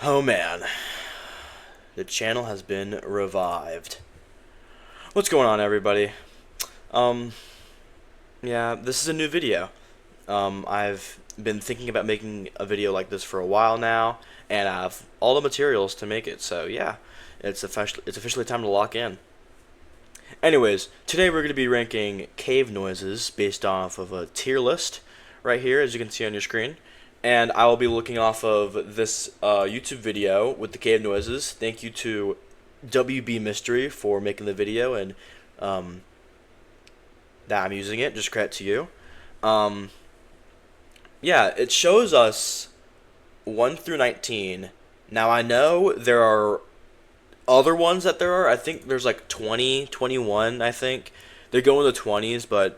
Oh man, the channel has been revived. What's going on, everybody? Um, yeah, this is a new video. I've been thinking about making a video like this for a while now, and I have all the materials to make it. So yeah, it's officially time to lock in. Anyways, today we're going to be ranking cave noises based off of a tier list right here, as you can see on your screen. And I will be looking off of this YouTube video with the cave noises. Thank you to WB Mystery for making the video, and um, that I'm using it. Just credit to you. Um, yeah, it shows us 1 through 19. Now I know there are other ones that there are. I think there's like 20, 21, I think. They go in the 20s, but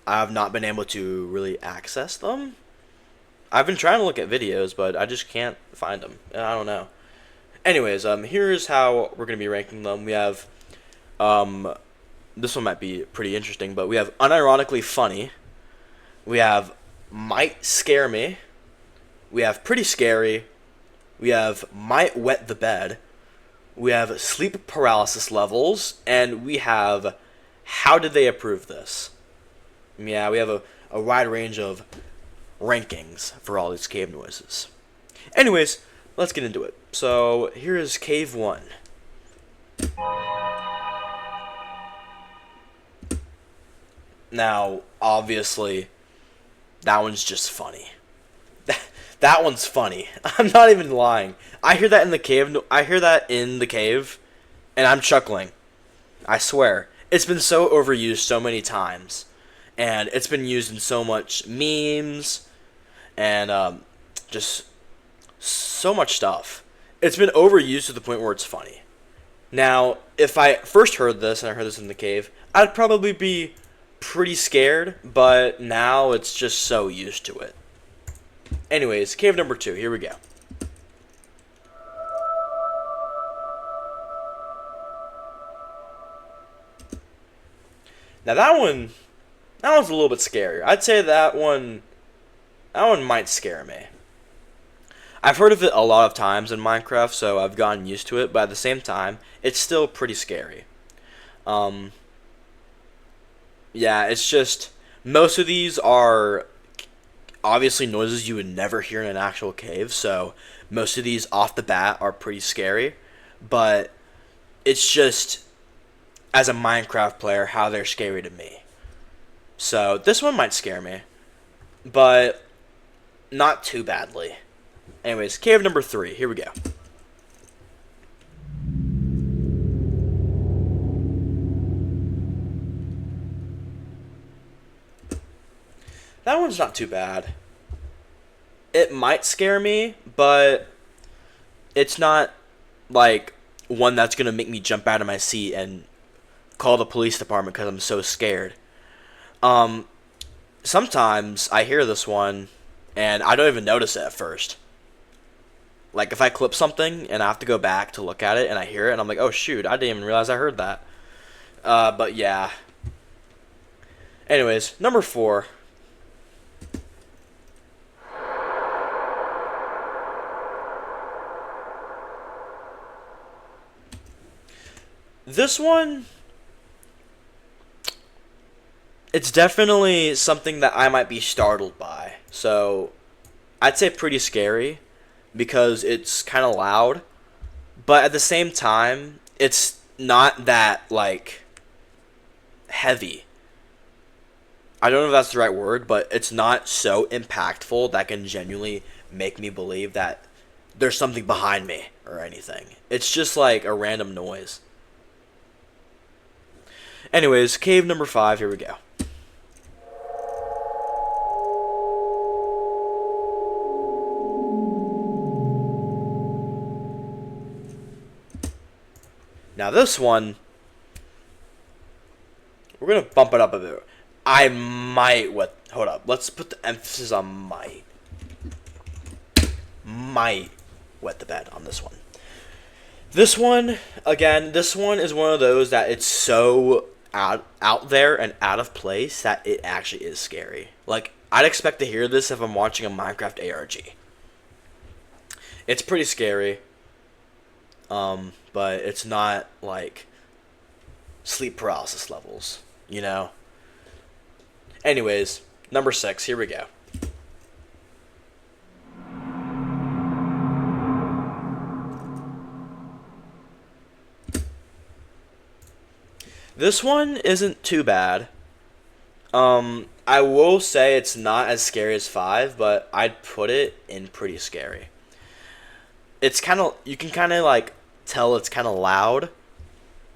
I have not been able to really access them. I've been trying to look at videos, but I just can't find them. I don't know. Anyways, here's how we're going to be ranking them. We have, this one might be pretty interesting, but we have unironically funny. We have might scare me. We have pretty scary. We have might wet the bed. We have sleep paralysis levels. And we have how did they approve this? Yeah, we have a wide range of rankings for all these cave noises. Anyways, let's get into it. So here is cave 1. Now, obviously, that one's just funny. That one's funny. I'm not even lying. I hear that in the cave. I hear that in the cave, and I'm chuckling. I swear. It's been so overused so many times, and it's been used in so much memes, and just so much stuff. It's been overused to the point where it's funny. Now, if I first heard this, and I heard this in the cave, I'd probably be pretty scared, but now it's just so used to it. Anyways, cave number 2, here we go. Now that one's a little bit scarier. I'd say that one might scare me. I've heard of it a lot of times in Minecraft, so I've gotten used to it, but at the same time, it's still pretty scary. Yeah, it's just, most of these are obviously noises you would never hear in an actual cave, so most of these off the bat are pretty scary, but it's just, as a Minecraft player, how they're scary to me. So this one might scare me, but not too badly. Anyways, cave number 3, here we go. That one's not too bad. It might scare me, but it's not like one that's going to make me jump out of my seat and call the police department because I'm so scared. Sometimes I hear this one and I don't even notice it at first. Like if I clip something and I have to go back to look at it and I hear it and I'm like, oh shoot, I didn't even realize I heard that. But yeah. Anyways, number 4. This one, it's definitely something that I might be startled by. So, I'd say pretty scary because it's kind of loud, but at the same time, it's not that, like, heavy. I don't know if that's the right word, but it's not so impactful that can genuinely make me believe that there's something behind me or anything. It's just like a random noise. Anyways, cave number 5, here we go. Now this one, we're going to bump it up a bit. I might hold up, let's put the emphasis on might. Might wet the bed on this one. This one, again, this one is one of those that it's so out there and out of place that it actually is scary. Like, I'd expect to hear this if I'm watching a Minecraft ARG. It's pretty scary, but it's not like sleep paralysis levels, you know? Anyways, number 6, here we go. This one isn't too bad. I will say it's not as scary as 5, but I'd put it in pretty scary. It's kind of, you can kind of like tell it's kind of loud,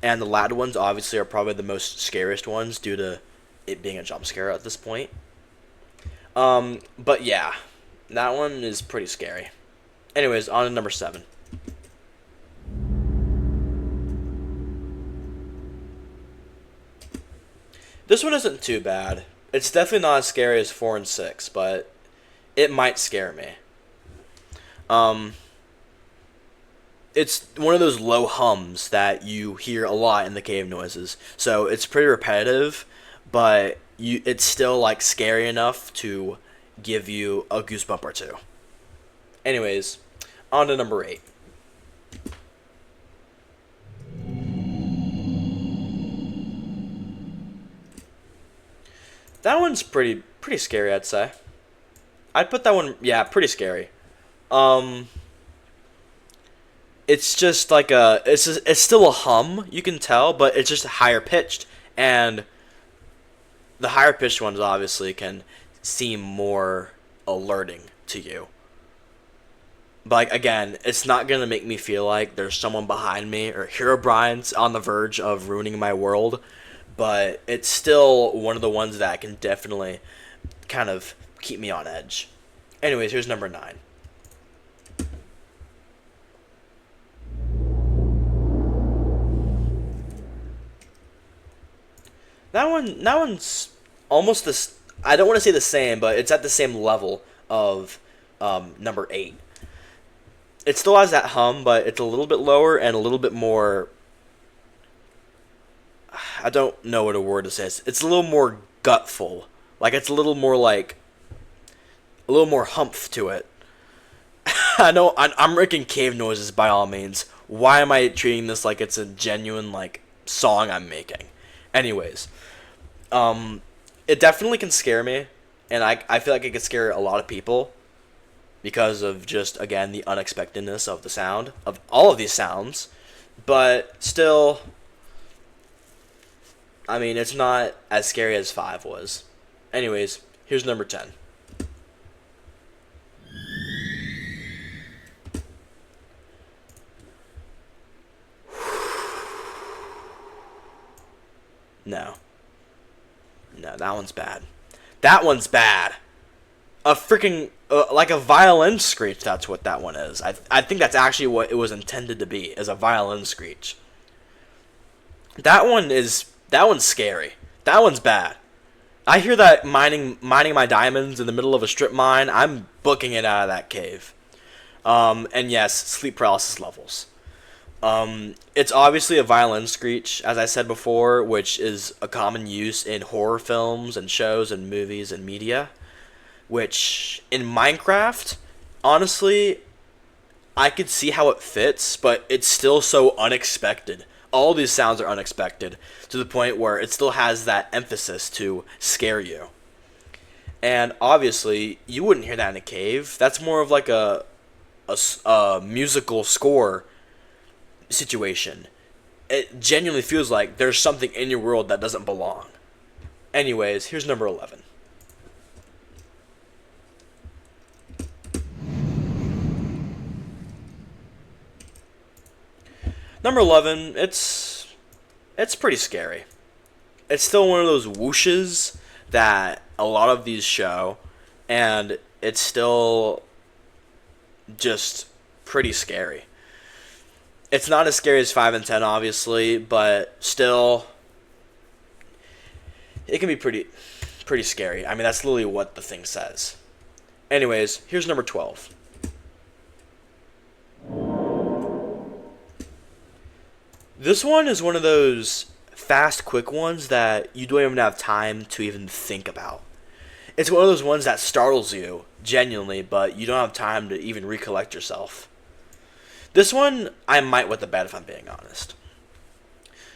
and the loud ones obviously are probably the most scariest ones due to it being a jump scare at this point. But yeah, that one is pretty scary. Anyways, on to number 7. This one isn't too bad. It's definitely not as scary as 4 and 6, but it might scare me. It's one of those low hums that you hear a lot in the cave noises. So it's pretty repetitive, but it's still like scary enough to give you a goosebump or two. Anyways, on to number 8. That one's pretty scary, I'd say. I'd put that one, yeah, pretty scary. It's just like it's still a hum, you can tell, but it's just higher pitched, and the higher pitched ones obviously can seem more alerting to you. But like, again, it's not gonna make me feel like there's someone behind me or Herobrine's on the verge of ruining my world, but it's still one of the ones that can definitely kind of keep me on edge. Anyways, here's number 9. That one's almost this. I don't want to say the same, but it's at the same level of number 8. It still has that hum, but it's a little bit lower and a little bit more. I don't know what a word to say. It's a little more gutful. Like it's a little more like a little more humph to it. I know I'm making cave noises by all means. Why am I treating this like it's a genuine like song I'm making? Anyways, it definitely can scare me, and I feel like it could scare a lot of people because of just, again, the unexpectedness of the sound, of all of these sounds, but still, I mean, it's not as scary as 5 was. Anyways, here's number 10. No. No, that one's bad. That one's bad. A freaking, like a violin screech, that's what that one is. I think that's actually what it was intended to be, is a violin screech. That one's scary. That one's bad. I hear that mining my diamonds in the middle of a strip mine, I'm booking it out of that cave. And yes, sleep paralysis levels. It's obviously a violin screech, as I said before, which is a common use in horror films and shows and movies and media. Which, in Minecraft, honestly, I could see how it fits, but it's still so unexpected. All these sounds are unexpected, to the point where it still has that emphasis to scare you. And obviously, you wouldn't hear that in a cave. That's more of like a musical score situation. It genuinely feels like there's something in your world that doesn't belong. Anyways, here's number 11. Number 11, it's pretty scary. It's still one of those whooshes that a lot of these show, and it's still just pretty scary. It's not as scary as 5 and 10, obviously, but still, it can be pretty scary. I mean, that's literally what the thing says. Anyways, here's number 12. This one is one of those fast, quick ones that you don't even have time to even think about. It's one of those ones that startles you, genuinely, but you don't have time to even recollect yourself. This one I might with the bed if I'm being honest.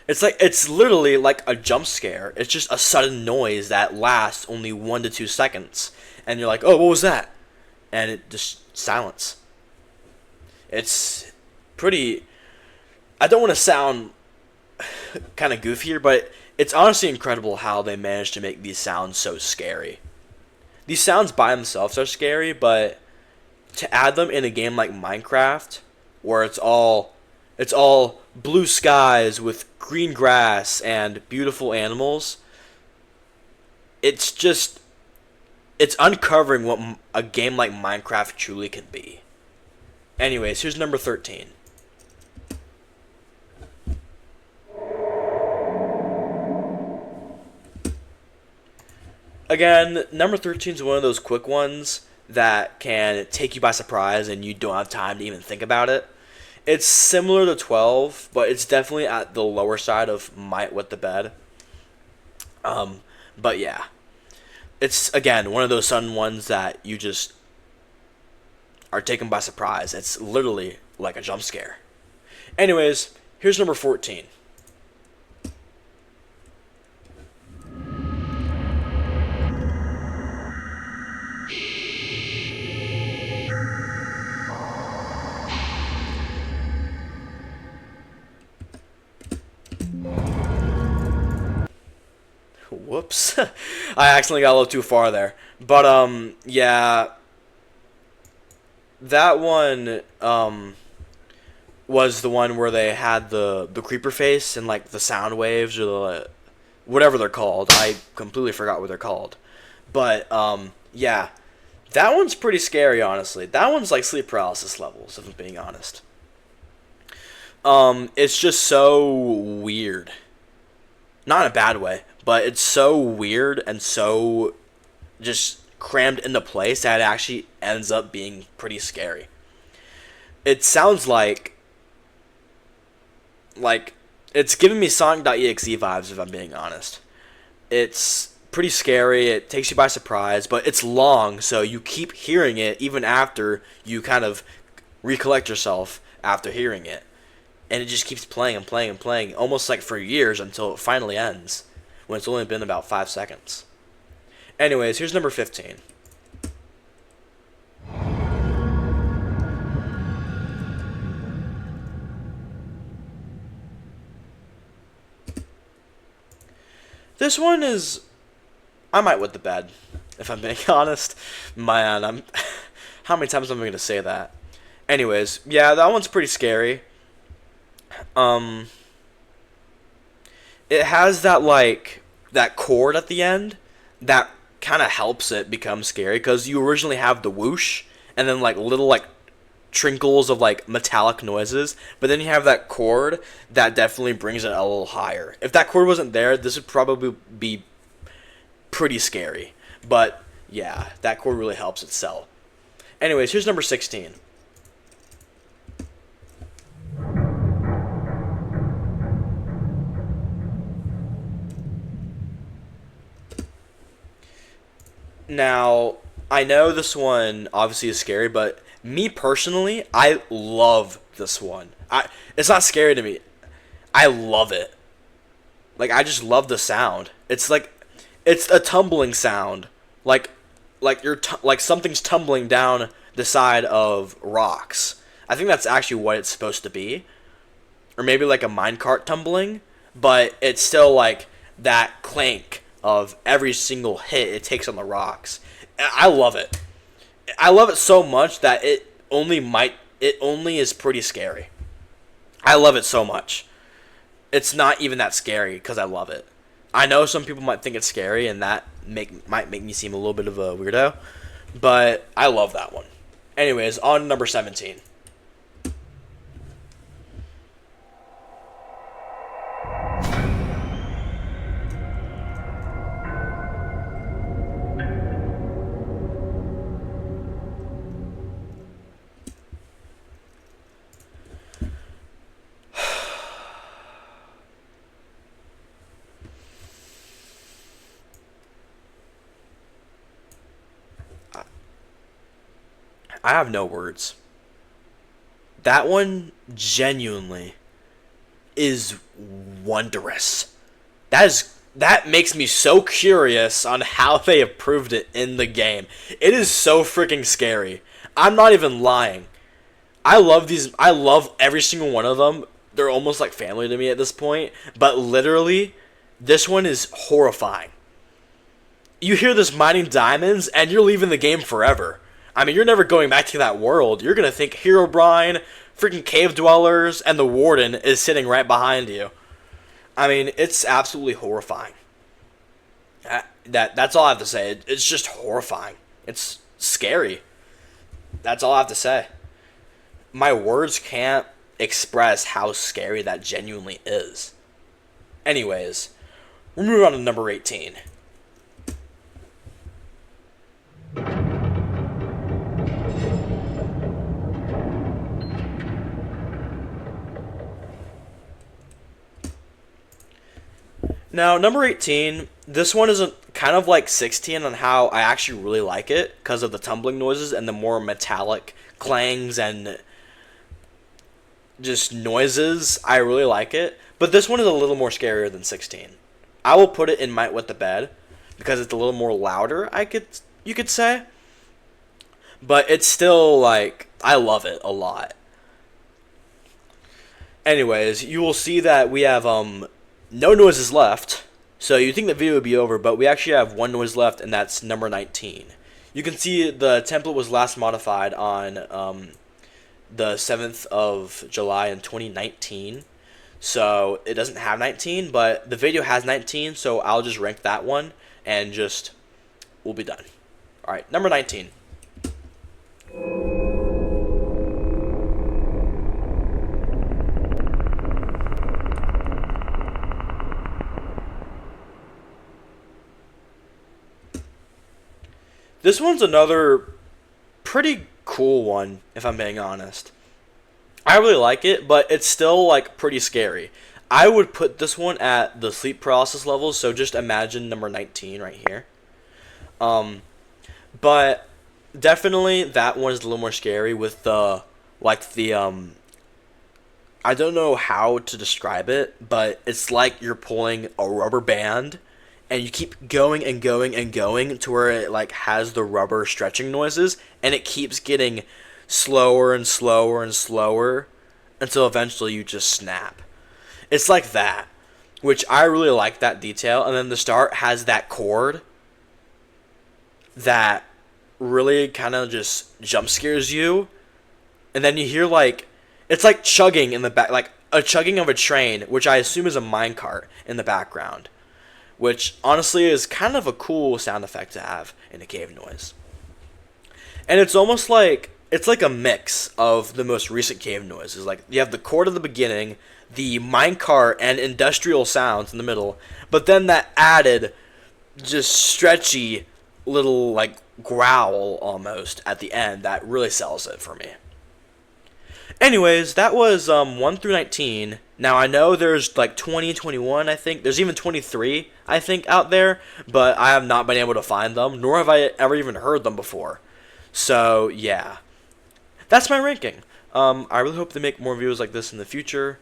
It's literally like a jump scare. It's just a sudden noise that lasts only 1 to 2 seconds, and you're like, oh, what was that? And it just silence. It's pretty. I don't want to sound kind of goofy here, but it's honestly incredible how they managed to make these sounds so scary. These sounds by themselves are scary, but to add them in a game like Minecraft, where it's all blue skies with green grass and beautiful animals, it's uncovering what a game like Minecraft truly can be. Anyways, here's number 13. Again, number 13 is one of those quick ones that can take you by surprise and you don't have time to even think about it. It's similar to 12, but it's definitely at the lower side of might wet the bed. But yeah, it's again one of those sudden ones that you just are taken by surprise. It's literally like a jump scare. Anyways, here's number 14. Whoops. I accidentally got a little too far there. But yeah, that one was the one where they had the creeper face and like the sound waves or the whatever they're called. I completely forgot what they're called. But yeah, that one's pretty scary, honestly. That one's like sleep paralysis levels, if I'm being honest. It's just so weird. Not in a bad way, but it's so weird and so just crammed into place that it actually ends up being pretty scary. It sounds like it's giving me Sonic.exe vibes, if I'm being honest. It's pretty scary. It takes you by surprise, but it's long, so you keep hearing it even after you kind of recollect yourself after hearing it. And it just keeps playing and playing and playing, almost like for years until it finally ends, when it's only been about 5 seconds. Anyways, here's number 15. This one is, I might wet the bed, if I'm being honest. Man, how many times am I going to say that? Anyways, yeah, that one's pretty scary. Um, it has that chord at the end that kind of helps it become scary because you originally have the whoosh and then like little like trinkles of like metallic noises, but then you have that chord that definitely brings it a little higher. If that chord wasn't there, this would probably be pretty scary. But yeah, that chord really helps it sell. Anyways, here's number 16. Now, I know this one obviously is scary, but me personally, I love this one. It's not scary to me. I love it. Like I just love the sound. It's a tumbling sound. Like like something's tumbling down the side of rocks. I think that's actually what it's supposed to be. Or maybe like a minecart tumbling, but it's still like that clank of every single hit it takes on the rocks. I love it. I love it so much that it only is pretty scary. I love it so much. It's not even that scary because I love it. I know some people might think it's scary and that might make me seem a little bit of a weirdo, but I love that one. Anyways, on number 17. I have no words. that one genuinely is wondrous. That makes me so curious on how they improved it in the game. It is so freaking scary. I'm not even lying. I love these. I love every single one of them. They're almost like family to me at this point. But literally, this one is horrifying. You hear this mining diamonds, and you're leaving the game forever. I mean, you're never going back to that world. You're going to think Herobrine, freaking cave dwellers, and the warden is sitting right behind you. I mean, it's absolutely horrifying. That's all I have to say. It's just horrifying. It's scary. That's all I have to say. My words can't express how scary that genuinely is. Anyways, we're moving on to number 18. Now, number 18, this one is kind of like 16 on how I actually really like it because of the tumbling noises and the more metallic clangs and just noises. I really like it. But this one is a little more scarier than 16. I will put it in Might Wet the Bed because it's a little more louder, you could say. But it's still, like, I love it a lot. Anyways, you will see that we have no noises left. So you think the video would be over, but we actually have one noise left, and that's number 19. You can see the template was last modified on the 7th of July in 2019. So it doesn't have 19, but the video has 19, so I'll just rank that one, and we'll be done. Alright, number 19. This one's another pretty cool one, if I'm being honest. I really like it, but it's still, like, pretty scary. I would put this one at the sleep paralysis level, so just imagine number 19 right here. But definitely that one is a little more scary with the, I don't know how to describe it, but it's like you're pulling a rubber band, and you keep going and going and going to where it, like, has the rubber stretching noises, and it keeps getting slower and slower and slower until eventually you just snap. It's like that, which I really like that detail. And then the start has that chord that really kind of just jump scares you. And then you hear, like, it's like chugging in the back, like a chugging of a train, which I assume is a minecart in the background, which honestly is kind of a cool sound effect to have in a cave noise. And it's almost like, it's like a mix of the most recent cave noises. Like, you have the chord at the beginning, the minecart and industrial sounds in the middle, but then that added, just stretchy little, like, growl almost at the end that really sells it for me. Anyways, that was 1 through 19. Now, I know there's like 20, 21, I think. There's even 23, I think, out there, but I have not been able to find them, nor have I ever even heard them before. So, yeah. That's my ranking. I really hope they make more videos like this in the future.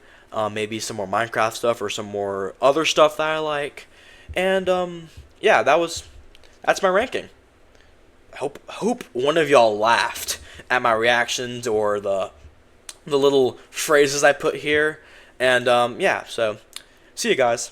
Maybe some more Minecraft stuff or some more other stuff that I like. And, yeah, that's my ranking. I hope one of y'all laughed at my reactions or the little phrases I put here. And, yeah, so, see you guys.